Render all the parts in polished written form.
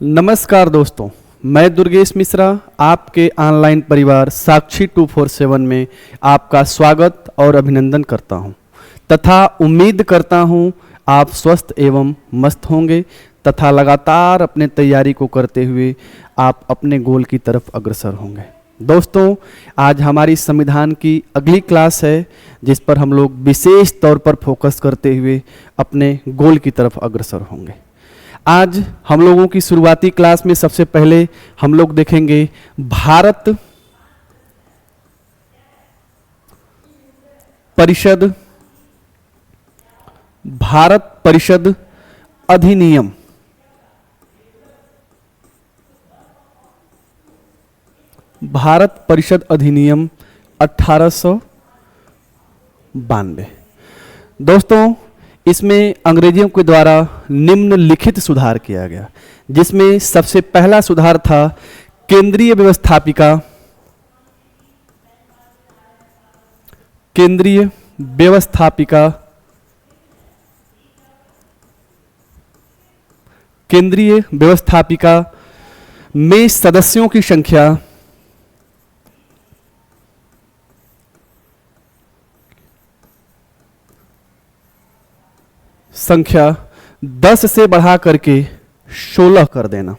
नमस्कार दोस्तों, मैं दुर्गेश मिश्रा आपके ऑनलाइन परिवार साक्षी 247 में आपका स्वागत और अभिनंदन करता हूं तथा उम्मीद करता हूं आप स्वस्थ एवं मस्त होंगे तथा लगातार अपने तैयारी को करते हुए आप अपने गोल की तरफ अग्रसर होंगे। दोस्तों, आज हमारी संविधान की अगली क्लास है जिस पर हम लोग विशेष तौर पर फोकस करते हुए अपने गोल की तरफ अग्रसर होंगे। आज हम लोगों की शुरुआती क्लास में सबसे पहले हम लोग देखेंगे भारत परिषद अधिनियम। भारत परिषद अधिनियम 1892। दोस्तों, इसमें अंग्रेजियों के द्वारा निम्नलिखित सुधार किया गया, जिसमें सबसे पहला सुधार था केंद्रीय व्यवस्थापिका में सदस्यों की संख्या 10 से बढ़ा करके 16 कर देना।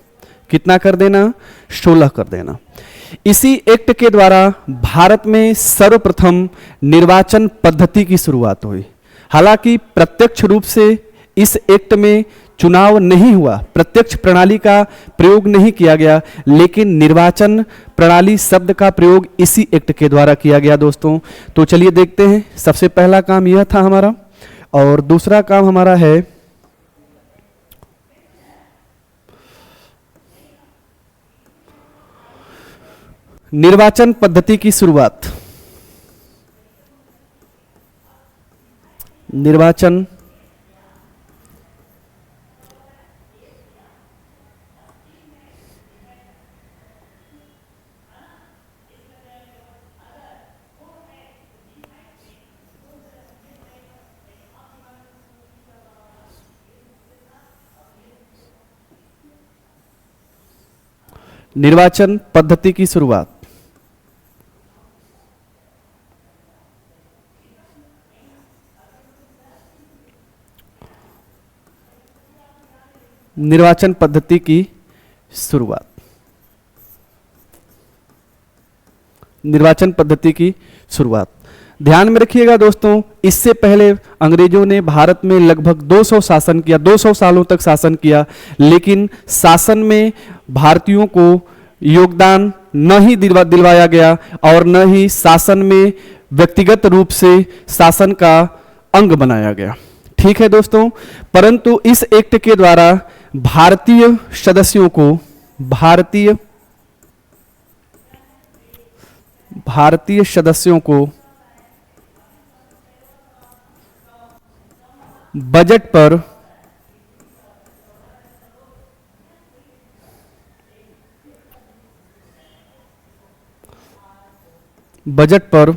कितना कर देना? 16 कर देना। इसी एक्ट के द्वारा भारत में सर्वप्रथम निर्वाचन पद्धति की शुरुआत हुई। हालांकि प्रत्यक्ष रूप से इस एक्ट में चुनाव नहीं हुआ, प्रत्यक्ष प्रणाली का प्रयोग नहीं किया गया, लेकिन निर्वाचन प्रणाली शब्द का प्रयोग इसी एक्ट के द्वारा किया गया। दोस्तों, तो चलिए देखते हैं। सबसे पहला काम यह था हमारा, और दूसरा काम हमारा है निर्वाचन पद्धति की शुरुआत। निर्वाचन पद्धति की शुरुआत। निर्वाचन पद्धति की शुरुआत। निर्वाचन पद्धति की शुरुआत। ध्यान में रखिएगा दोस्तों, इससे पहले अंग्रेजों ने भारत में लगभग 200 शासन किया, 200 सालों तक शासन किया, लेकिन शासन में भारतीयों को योगदान न ही दिलवाया गया और न ही शासन में व्यक्तिगत रूप से शासन का अंग बनाया गया। ठीक है दोस्तों, परंतु इस एक्ट के द्वारा भारतीय सदस्यों को बजट पर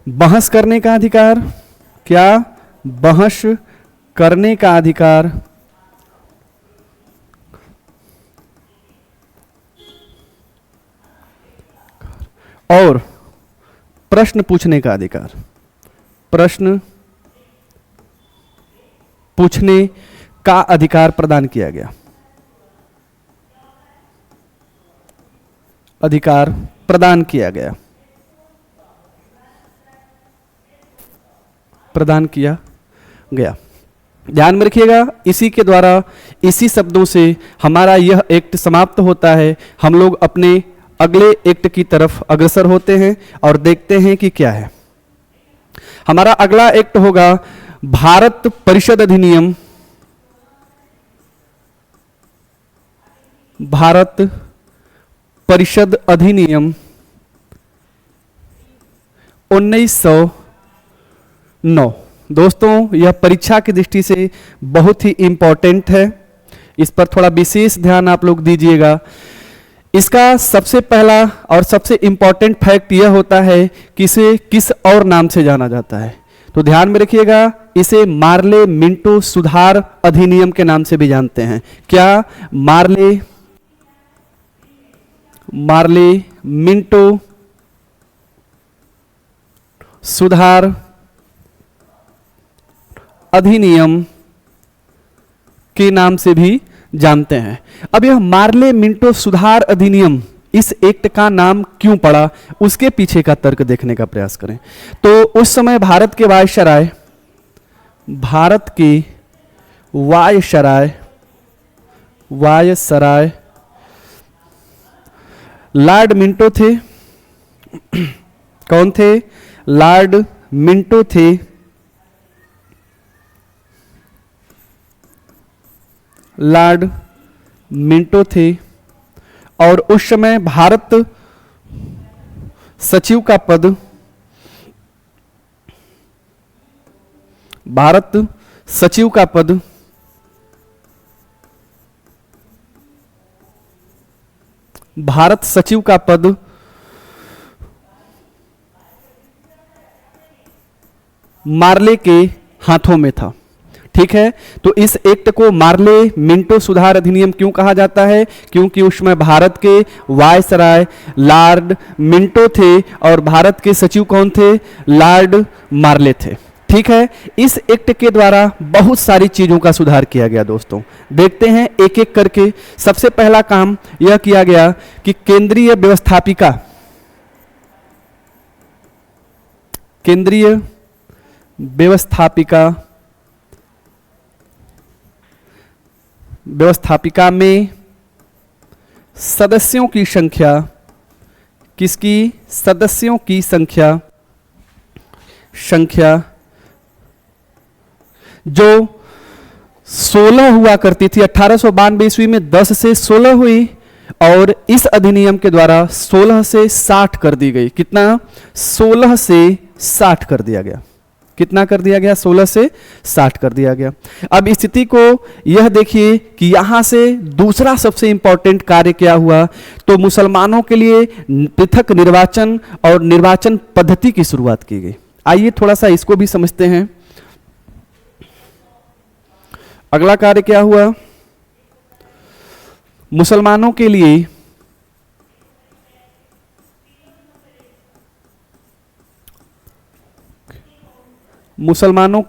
बहस करने का अधिकार। क्या? बहस करने का अधिकार और प्रश्न पूछने का अधिकार। प्रश्न पूछने का अधिकार प्रदान किया गया। अधिकार प्रदान किया गया। प्रदान किया गया। ध्यान में रखिएगा, इसी के द्वारा, इसी शब्दों से हमारा यह एक्ट समाप्त होता है। हम लोग अपने अगले एक्ट की तरफ अग्रसर होते हैं और देखते हैं कि क्या है। हमारा अगला एक्ट होगा भारत परिषद अधिनियम। भारत परिषद अधिनियम 1909। दोस्तों, यह परीक्षा की दृष्टि से बहुत ही इंपॉर्टेंट है, इस पर थोड़ा विशेष ध्यान आप लोग दीजिएगा। इसका सबसे पहला और सबसे इंपॉर्टेंट फैक्ट यह होता है कि इसे किस और नाम से जाना जाता है। तो ध्यान में रखिएगा, इसे मार्ले मिंटो सुधार अधिनियम के नाम से भी जानते हैं। क्या? मार्ले मिंटो सुधार अधिनियम के नाम से भी जानते हैं। अब यह मार्ले मिंटो सुधार अधिनियम, इस एक्ट का नाम क्यों पड़ा, उसके पीछे का तर्क देखने का प्रयास करें। तो उस समय भारत के वायसराय लॉर्ड मिंटो थे। कौन थे? लॉर्ड मिंटो थे। लॉर्ड मिंटो थे और उस समय भारत सचिव का पद मार्ले के हाथों में था। ठीक है, तो इस एक्ट को मार्ले मिंटो सुधार अधिनियम क्यों कहा जाता है? क्योंकि उसमें भारत के वायसराय लॉर्ड मिंटो थे और भारत के सचिव कौन थे? लॉर्ड मार्ले थे। ठीक है, इस एक्ट के द्वारा बहुत सारी चीजों का सुधार किया गया। दोस्तों देखते हैं एक एक करके। सबसे पहला काम यह किया गया कि केंद्रीय व्यवस्थापिका में सदस्यों की संख्या, किसकी? सदस्यों की संख्या जो 16 हुआ करती थी। 1892 ईस्वी में 10 से 16 हुई और इस अधिनियम के द्वारा 16 से 60 कर दी गई। कितना? 16 से 60 कर दिया गया। कितना कर दिया गया? 16 से 60 कर दिया गया। अब स्थिति को यह देखिए कि यहां से दूसरा सबसे इंपॉर्टेंट कार्य क्या हुआ, तो मुसलमानों के लिए पृथक निर्वाचन और निर्वाचन पद्धति की शुरुआत की गई। आइए थोड़ा सा इसको भी समझते हैं। अगला कार्य क्या हुआ? मुसलमानों के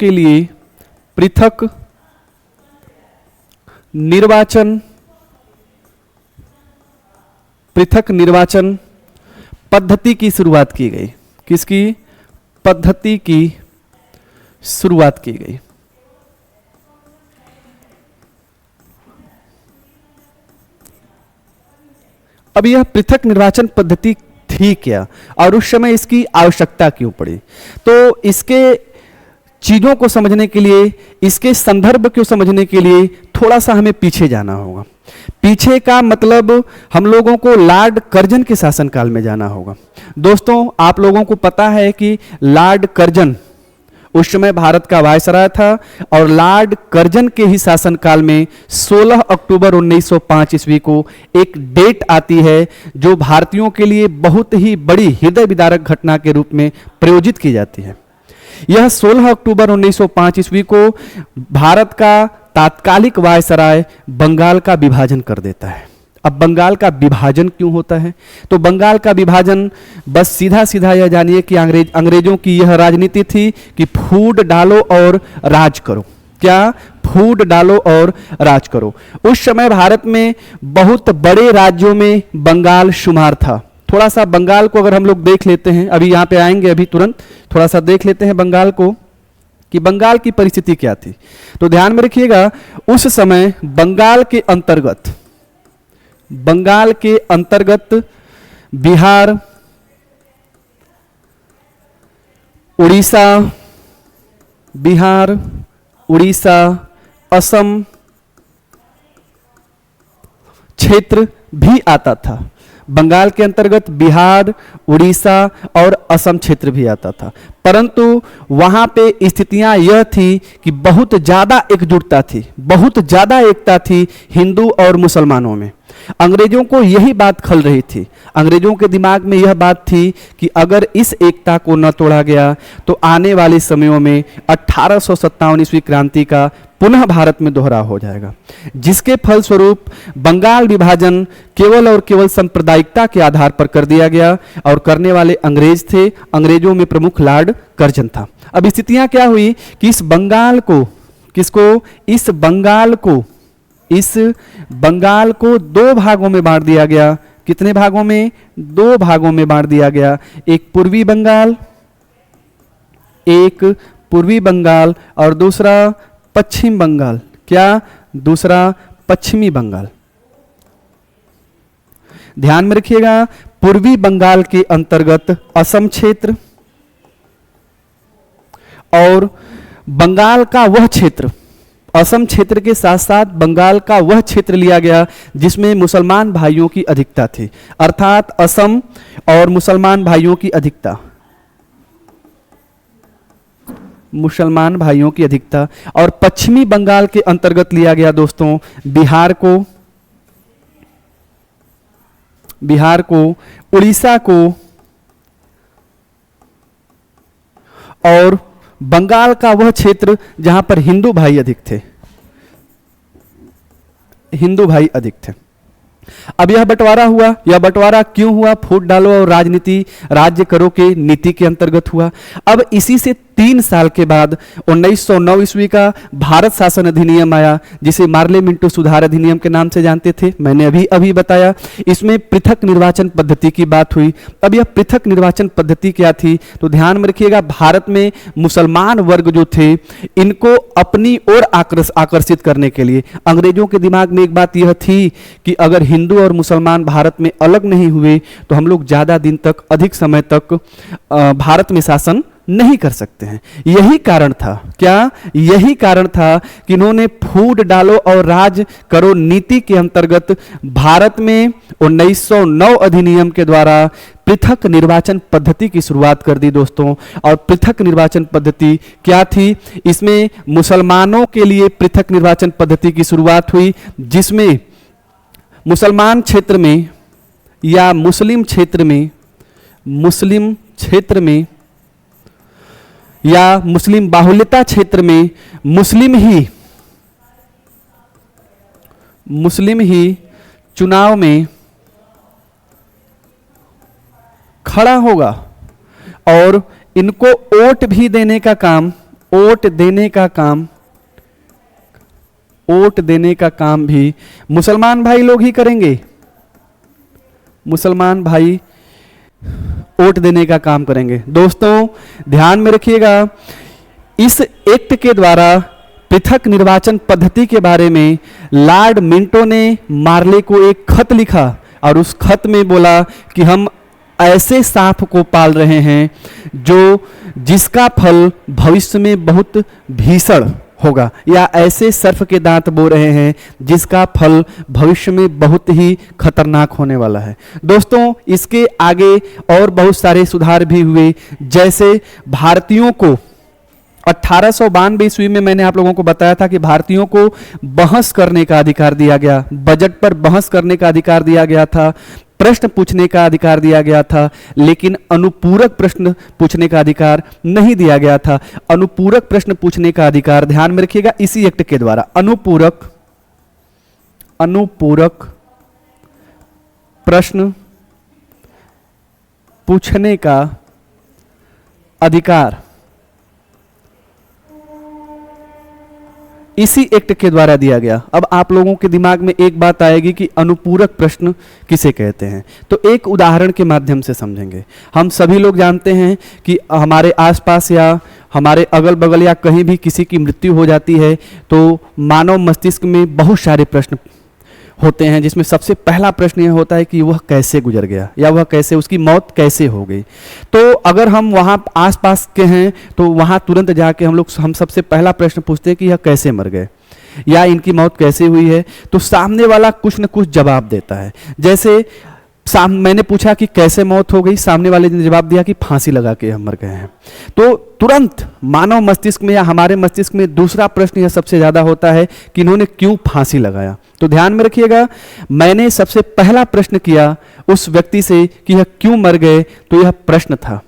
लिए पृथक निर्वाचन पद्धति की शुरुआत की गई। किसकी? पद्धति की शुरुआत की गई। अब यह पृथक निर्वाचन पद्धति थी क्या और उस समय इसकी आवश्यकता क्यों पड़ी? तो इसके चीजों को समझने के लिए, इसके संदर्भ को समझने के लिए थोड़ा सा हमें पीछे जाना होगा। पीछे का मतलब हम लोगों को लॉर्ड कर्जन के शासनकाल में जाना होगा। दोस्तों आप लोगों को पता है कि लॉर्ड कर्जन उस समय भारत का वायसराय था और लॉर्ड कर्जन के ही शासनकाल में 16 अक्टूबर 1905 ईस्वी को एक डेट आती है जो भारतीयों के लिए बहुत ही बड़ी हृदय विदारक घटना के रूप में प्रयोजित की जाती है। यह 16 अक्टूबर 1905 ईस्वी को भारत का तात्कालिक वायसराय बंगाल का विभाजन कर देता है। अब बंगाल का विभाजन क्यों होता है? तो बंगाल का विभाजन बस सीधा सीधा यह जानिए कि अंग्रेजों की यह राजनीति थी कि फूट डालो और राज करो। क्या? फूट डालो और राज करो। उस समय भारत में बहुत बड़े राज्यों में बंगाल शुमार था। थोड़ा सा बंगाल को अगर हम लोग देख लेते हैं, अभी यहां पे आएंगे, अभी तुरंत थोड़ा सा देख लेते हैं बंगाल को कि बंगाल की परिस्थिति क्या थी। तो ध्यान में रखिएगा उस समय बंगाल के अंतर्गत बिहार, उड़ीसा, असम क्षेत्र भी आता था। बंगाल के अंतर्गत बिहार, उड़ीसा और असम क्षेत्र भी आता था, परंतु वहां पे स्थितियां यह थी कि बहुत ज्यादा एकजुटता थी, बहुत ज्यादा एकता थी हिंदू और मुसलमानों में। अंग्रेजों को यही बात खल रही थी, अंग्रेजों के दिमाग में यह बात थी कि अगर इस एकता को न तोड़ा गया तो आने वाले समयों में 1857 ईस्वी क्रांति का पुनः भारत में दोहराव हो जाएगा, जिसके फलस्वरूप बंगाल विभाजन केवल और केवल सांप्रदायिकता के आधार पर कर दिया गया और करने वाले अंग्रेज थे। अंग्रेजों में प्रमुख लॉर्ड कर्जन था। अब स्थितियां क्या हुई कि इस बंगाल को दो भागों में बांट दिया गया। कितने भागों में? दो भागों में बांट दिया गया। एक पूर्वी बंगाल और दूसरा पश्चिम बंगाल। क्या? दूसरा पश्चिमी बंगाल। ध्यान में रखिएगा, पूर्वी बंगाल के अंतर्गत असम क्षेत्र और बंगाल का वह क्षेत्र, असम क्षेत्र के साथ साथ बंगाल का वह क्षेत्र लिया गया जिसमें मुसलमान भाइयों की अधिकता थी, अर्थात असम और मुसलमान भाइयों की अधिकता, और पश्चिमी बंगाल के अंतर्गत लिया गया दोस्तों बिहार को, उड़ीसा को और बंगाल का वह क्षेत्र जहां पर हिंदू भाई अधिक थे। अब यह बंटवारा क्यों हुआ? फूट डालो और राजनीति, राज्य करो के नीति के अंतर्गत हुआ। अब इसी से 3 साल के बाद 1909 ईस्वी का भारत शासन अधिनियम आया, जिसे मार्ले मिंटो सुधार अधिनियम के नाम से जानते थे, मैंने अभी बताया। इसमें पृथक निर्वाचन पद्धति की बात हुई। अब यह पृथक निर्वाचन पद्धति क्या थी? तो ध्यान में रखिएगा, भारत में मुसलमान वर्ग जो थे इनको अपनी ओर आकर्षित करने के लिए अंग्रेजों के दिमाग में एक बात यह थी कि अगर हिंदू और मुसलमान भारत में अलग नहीं हुए तो हम लोग ज्यादा दिन तक, अधिक समय तक भारत में शासन नहीं कर सकते हैं। यही कारण था कि इन्होंने फूट डालो और राज करो नीति के अंतर्गत भारत में 1909 अधिनियम के द्वारा पृथक निर्वाचन पद्धति की शुरुआत कर दी दोस्तों। और पृथक निर्वाचन पद्धति क्या थी? इसमें मुसलमानों के लिए पृथक निर्वाचन पद्धति की शुरुआत हुई, जिसमें मुसलमान क्षेत्र में या मुस्लिम क्षेत्र में या मुस्लिम बाहुल्यता क्षेत्र में मुस्लिम ही चुनाव में खड़ा होगा और इनको वोट देने का काम भी मुसलमान भाई लोग ही करेंगे। मुसलमान भाई वोट देने का काम करेंगे। दोस्तों ध्यान में रखिएगा, इस एक्ट के द्वारा पृथक निर्वाचन पद्धति के बारे में लॉर्ड मिंटो ने मार्ले को एक खत लिखा और उस खत में बोला कि हम ऐसे सांप को पाल रहे हैं जिसका फल भविष्य में बहुत भीषण होगा, या ऐसे सर्प के दांत बो रहे हैं जिसका फल भविष्य में बहुत ही खतरनाक होने वाला है। दोस्तों इसके आगे और बहुत सारे सुधार भी हुए, जैसे भारतीयों को 1892 ईस्वी में मैंने आप लोगों को बताया था कि भारतीयों को बहस करने का अधिकार दिया गया, बजट पर बहस करने का अधिकार दिया गया था, प्रश्न पूछने का अधिकार दिया गया था, लेकिन अनुपूरक प्रश्न पूछने का अधिकार नहीं दिया गया था। अनुपूरक प्रश्न पूछने का अधिकार, ध्यान में रखिएगा, इसी एक्ट के द्वारा अनुपूरक प्रश्न पूछने का अधिकार इसी एक्ट के द्वारा दिया गया। अब आप लोगों के दिमाग में एक बात आएगी कि अनुपूरक प्रश्न किसे कहते हैं, तो एक उदाहरण के माध्यम से समझेंगे। हम सभी लोग जानते हैं कि हमारे आसपास या हमारे अगल बगल या कहीं भी किसी की मृत्यु हो जाती है तो मानव मस्तिष्क में बहुत सारे प्रश्न होते हैं, जिसमें सबसे पहला प्रश्न यह होता है कि वह कैसे गुजर गया या वह कैसे, उसकी मौत कैसे हो गई। तो अगर हम वहाँ आसपास के हैं तो वहाँ तुरंत जाके हम सबसे पहला प्रश्न पूछते हैं कि यह कैसे मर गए या इनकी मौत कैसे हुई है। तो सामने वाला कुछ न कुछ जवाब देता है। जैसे मैंने पूछा कि कैसे मौत हो गई, सामने वाले ने जवाब दिया कि फांसी लगा के हम मर गए हैं। तो तुरंत मानव मस्तिष्क में या हमारे मस्तिष्क में दूसरा प्रश्न यह सबसे ज्यादा होता है कि इन्होंने क्यों फांसी लगाया। तो ध्यान में रखिएगा, मैंने सबसे पहला प्रश्न किया उस व्यक्ति से कि यह क्यों मर गए, तो यह प्रश्न था।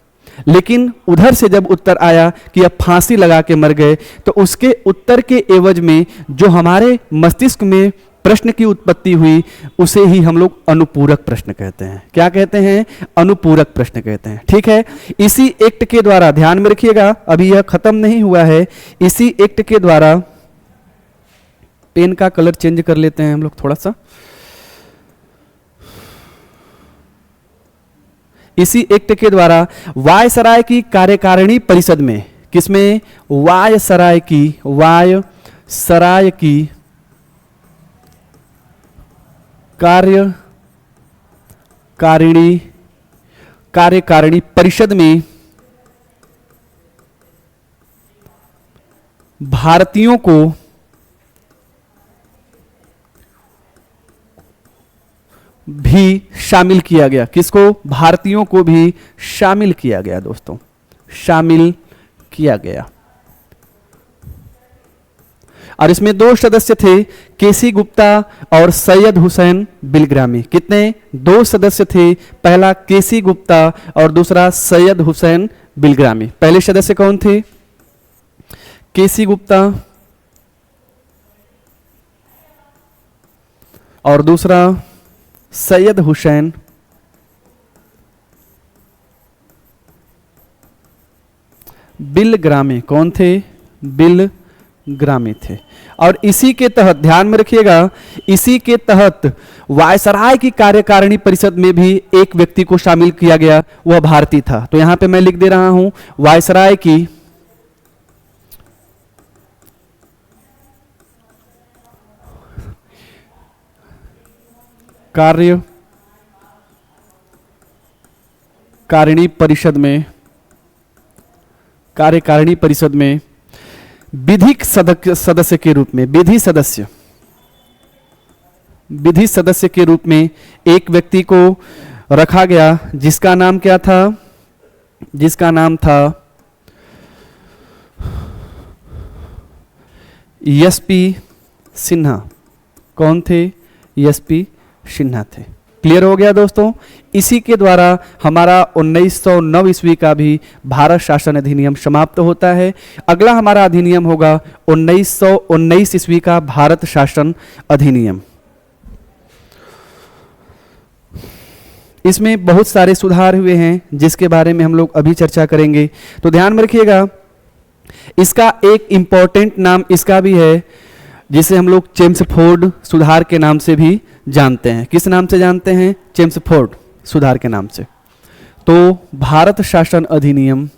लेकिन उधर से जब उत्तर आया कि यह फांसी लगा के मर गए, तो उसके उत्तर के एवज में जो हमारे मस्तिष्क में प्रश्न की उत्पत्ति हुई उसे ही हम लोग अनुपूरक प्रश्न कहते हैं। क्या कहते हैं? अनुपूरक प्रश्न कहते हैं। ठीक है, इसी एक्ट के द्वारा, ध्यान में रखिएगा अभी यह खत्म नहीं हुआ है, इसी एक्ट के द्वारा, पेन का कलर चेंज कर लेते हैं हम लोग थोड़ा सा, इसी एक्ट के द्वारा वायसराय की कार्यकारिणी परिषद में, किसमें? वायसराय की कार्यकारिणी परिषद में भारतीयों को भी शामिल किया गया। किसको? भारतीयों को भी शामिल किया गया दोस्तों, शामिल किया गया। और इसमें दो सदस्य थे, केसी गुप्ता और सैयद हुसैन बिलग्रामी। कितने? दो सदस्य थे, पहला केसी गुप्ता और दूसरा सैयद हुसैन बिलग्रामी। पहले सदस्य कौन थे? केसी गुप्ता और दूसरा सैयद हुसैन बिलग्रामी। कौन थे? बिलग्रामी थे। और इसी के तहत, ध्यान में रखिएगा, इसी के तहत वायसराय की कार्यकारिणी परिषद में भी एक व्यक्ति को शामिल किया गया, वह भारतीय था। तो यहां पे मैं लिख दे रहा हूं वायसराय की कार्यकारिणी परिषद में विधिक सदस्य के रूप में, विधि सदस्य के रूप में एक व्यक्ति को रखा गया, जिसका नाम क्या था? जिसका नाम था एसपी सिन्हा। कौन थे? एसपी सिन्हा थे। क्लियर हो गया दोस्तों? इसी के द्वारा हमारा 1909 ईस्वी का भी भारत शासन अधिनियम समाप्त होता है। अगला हमारा अधिनियम होगा 1919 ईस्वी का भारत शासन अधिनियम। इसमें बहुत सारे सुधार हुए हैं जिसके बारे में हम लोग अभी चर्चा करेंगे। तो ध्यान में रखिएगा, इसका एक इंपॉर्टेंट नाम इसका भी है, जिसे हम लोग चेम्सफोर्ड सुधार के नाम से भी जानते हैं। किस नाम से जानते हैं? चेम्सफोर्ड सुधार के नाम से। तो भारत शासन अधिनियम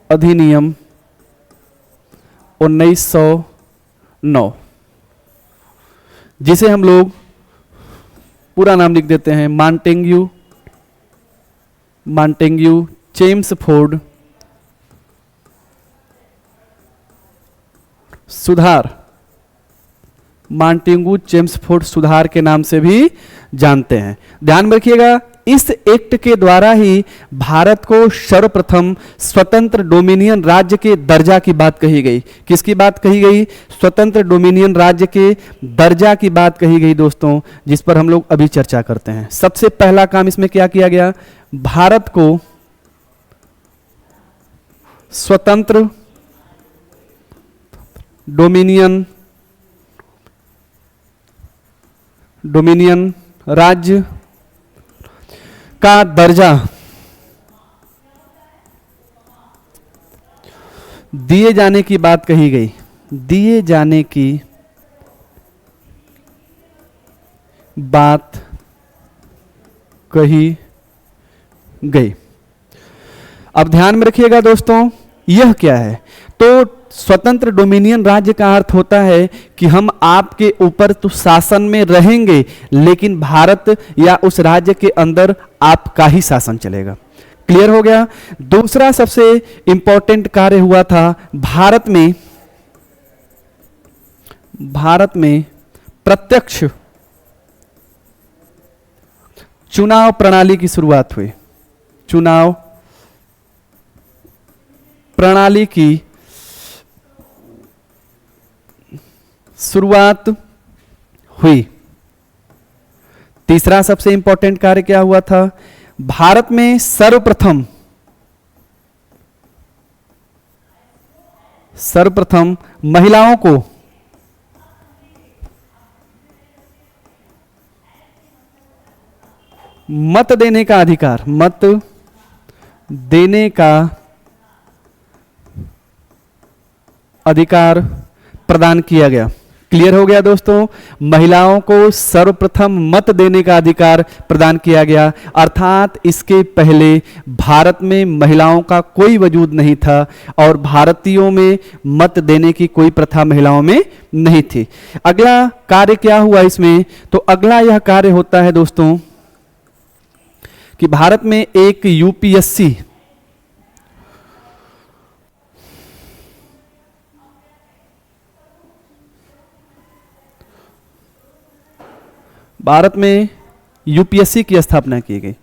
अधिनियम 1909, जिसे हम लोग पूरा नाम लिख देते हैं मॉन्टेग्यू चेम्सफोर्ड सुधार, मॉन्टेग्यू चेम्सफोर्ड सुधार के नाम से भी जानते हैं। ध्यान में रखिएगा, इस एक्ट के द्वारा ही भारत को सर्वप्रथम स्वतंत्र डोमिनियन राज्य के दर्जा की बात कही गई। किसकी बात कही गई? स्वतंत्र डोमिनियन राज्य के दर्जा की बात कही गई दोस्तों, जिस पर हम लोग अभी चर्चा करते हैं। सबसे पहला काम इसमें क्या किया गया? भारत को स्वतंत्र डोमिनियन राज्य का दर्जा दिए जाने की बात कही गई। दिए जाने की बात कही गई। अब ध्यान में रखिएगा दोस्तों, यह क्या है? तो स्वतंत्र डोमिनियन राज्य का अर्थ होता है कि हम आपके ऊपर तो शासन में रहेंगे, लेकिन भारत या उस राज्य के अंदर आपका ही शासन चलेगा। क्लियर हो गया? दूसरा सबसे इंपॉर्टेंट कार्य हुआ था, भारत में प्रत्यक्ष चुनाव प्रणाली की शुरुआत हुई। चुनाव प्रणाली की शुरुआत हुई। तीसरा सबसे इंपॉर्टेंट कार्य क्या हुआ था? भारत में सर्वप्रथम महिलाओं को मत देने का अधिकार प्रदान किया गया। क्लियर हो गया दोस्तों? महिलाओं को सर्वप्रथम मत देने का अधिकार प्रदान किया गया, अर्थात इसके पहले भारत में महिलाओं का कोई वजूद नहीं था और भारतीयों में मत देने की कोई प्रथा महिलाओं में नहीं थी। अगला कार्य क्या हुआ इसमें? तो अगला यह कार्य होता है दोस्तों कि भारत में एक यूपीएससी की स्थापना की गई।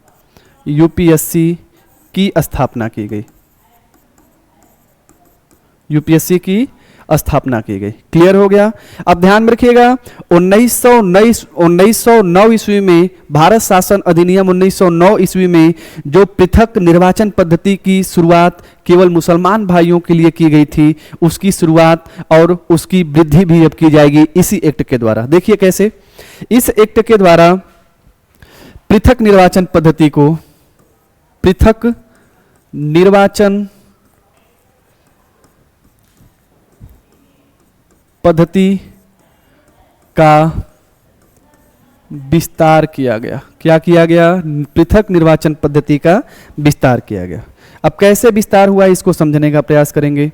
यूपीएससी की स्थापना की गई। क्लियर हो गया? अब ध्यान में रखिएगा, 1909 ईस्वी में भारत शासन अधिनियम 1909 ईस्वी में जो पृथक निर्वाचन पद्धति की शुरुआत केवल मुसलमान भाइयों के लिए की गई थी, उसकी शुरुआत और उसकी वृद्धि भी अब की जाएगी इसी एक्ट के द्वारा। देखिए कैसे? इस एक्ट के द्वारा पृथक निर्वाचन पद्धति को, पृथक निर्वाचन पद्धति का विस्तार किया गया। क्या किया गया? पृथक निर्वाचन पद्धति का विस्तार किया गया। अब कैसे विस्तार हुआ इसको समझने का प्रयास करेंगे।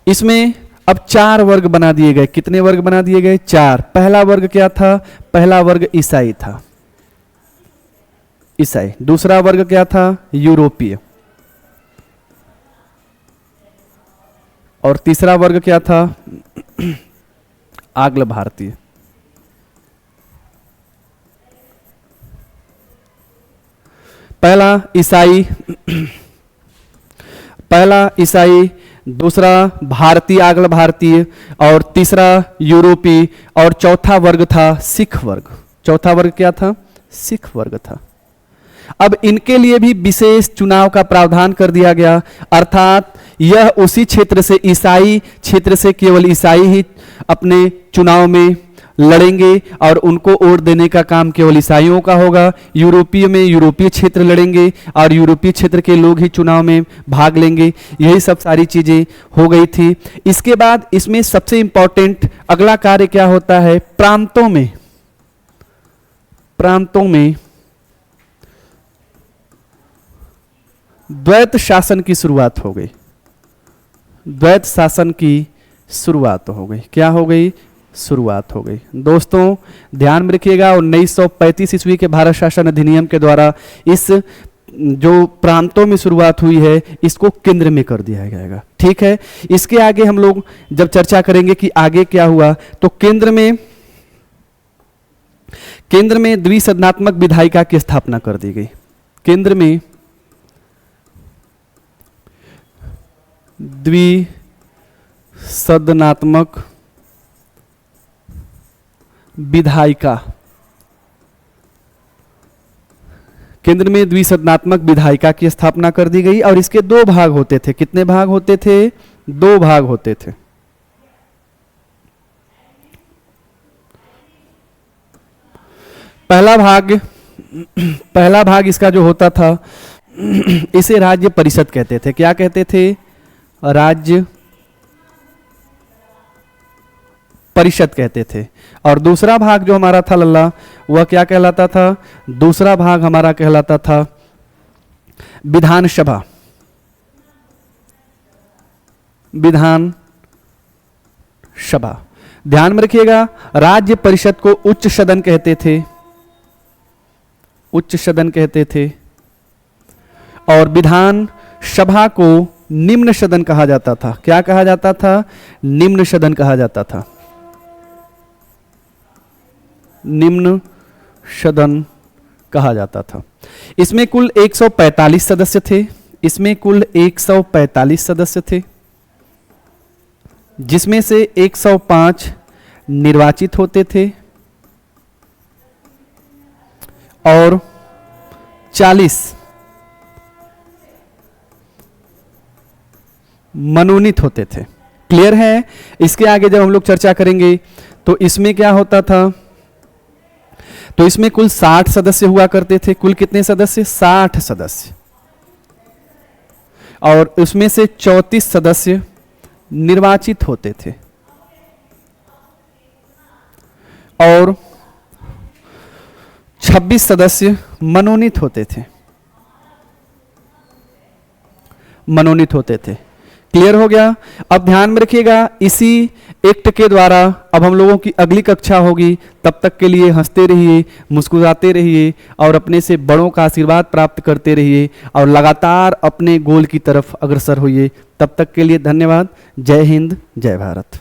इसमें अब 4 वर्ग बना दिए गए। कितने वर्ग बना दिए गए? 4। पहला वर्ग क्या था? पहला वर्ग ईसाई था, ईसाई। दूसरा वर्ग क्या था? यूरोपीय। और तीसरा वर्ग क्या था? आंग्ल भारतीय। पहला ईसाई, दूसरा भारतीय, आंग्ल भारतीय, और तीसरा यूरोपीय, और चौथा वर्ग था सिख वर्ग। चौथा वर्ग क्या था? सिख वर्ग था। अब इनके लिए भी विशेष चुनाव का प्रावधान कर दिया गया, अर्थात यह उसी क्षेत्र से, ईसाई क्षेत्र से केवल ईसाई ही अपने चुनाव में लड़ेंगे और उनको वोट देने का काम केवल ईसाइयों का होगा। यूरोपीय में यूरोपीय क्षेत्र लड़ेंगे और यूरोपीय क्षेत्र के लोग ही चुनाव में भाग लेंगे। यही सब सारी चीजें हो गई थी। इसके बाद इसमें सबसे इंपॉर्टेंट अगला कार्य क्या होता है? प्रांतों में द्वैत शासन की शुरुआत हो गई। द्वैत शासन की शुरुआत हो गई। क्या हो गई? शुरुआत हो गई। दोस्तों ध्यान में रखिएगा, 1935 ईस्वी के भारत शासन अधिनियम के द्वारा इस जो प्रांतों में शुरुआत हुई है इसको केंद्र में कर दिया जाएगा। ठीक है, इसके आगे हम लोग जब चर्चा करेंगे कि आगे क्या हुआ, तो केंद्र में द्विसदनात्मक विधायिका की स्थापना कर दी गई। केंद्र में द्विसदनात्मक विधायिका, केंद्र में द्विसदनात्मक विधायिका की स्थापना कर दी गई और इसके 2 भाग होते थे। कितने भाग होते थे? 2 भाग होते थे। पहला भाग इसका जो होता था इसे राज्य परिषद कहते थे। क्या कहते थे? राज्य परिषद कहते थे। और दूसरा भाग जो हमारा था लल्ला, वह क्या कहलाता था? दूसरा भाग हमारा कहलाता था विधानसभा। विधानसभा। ध्यान में रखिएगा, राज्य परिषद को उच्च सदन कहते थे, उच्च सदन कहते थे, और विधान सभा को निम्न सदन कहा जाता था। क्या कहा जाता था? निम्न सदन कहा जाता था। निम्न सदन कहा जाता था। इसमें कुल 145 सदस्य थे। इसमें कुल 145 सदस्य थे, जिसमें से 105 निर्वाचित होते थे और 40 मनोनीत होते थे। क्लियर है? इसके आगे जब हम लोग चर्चा करेंगे तो इसमें क्या होता था, तो इसमें कुल 60 सदस्य हुआ करते थे। कुल कितने सदस्य? 60 सदस्य। और उसमें से 34 सदस्य निर्वाचित होते थे और 26 सदस्य मनोनीत होते थे। मनोनीत होते थे। क्लियर हो गया? अब ध्यान में रखिएगा, इसी एक्ट के द्वारा अब हम लोगों की अगली कक्षा होगी। तब तक के लिए हंसते रहिए, मुस्कुराते रहिए और अपने से बड़ों का आशीर्वाद प्राप्त करते रहिए और लगातार अपने गोल की तरफ अग्रसर होइए। तब तक के लिए धन्यवाद। जय हिंद, जय भारत।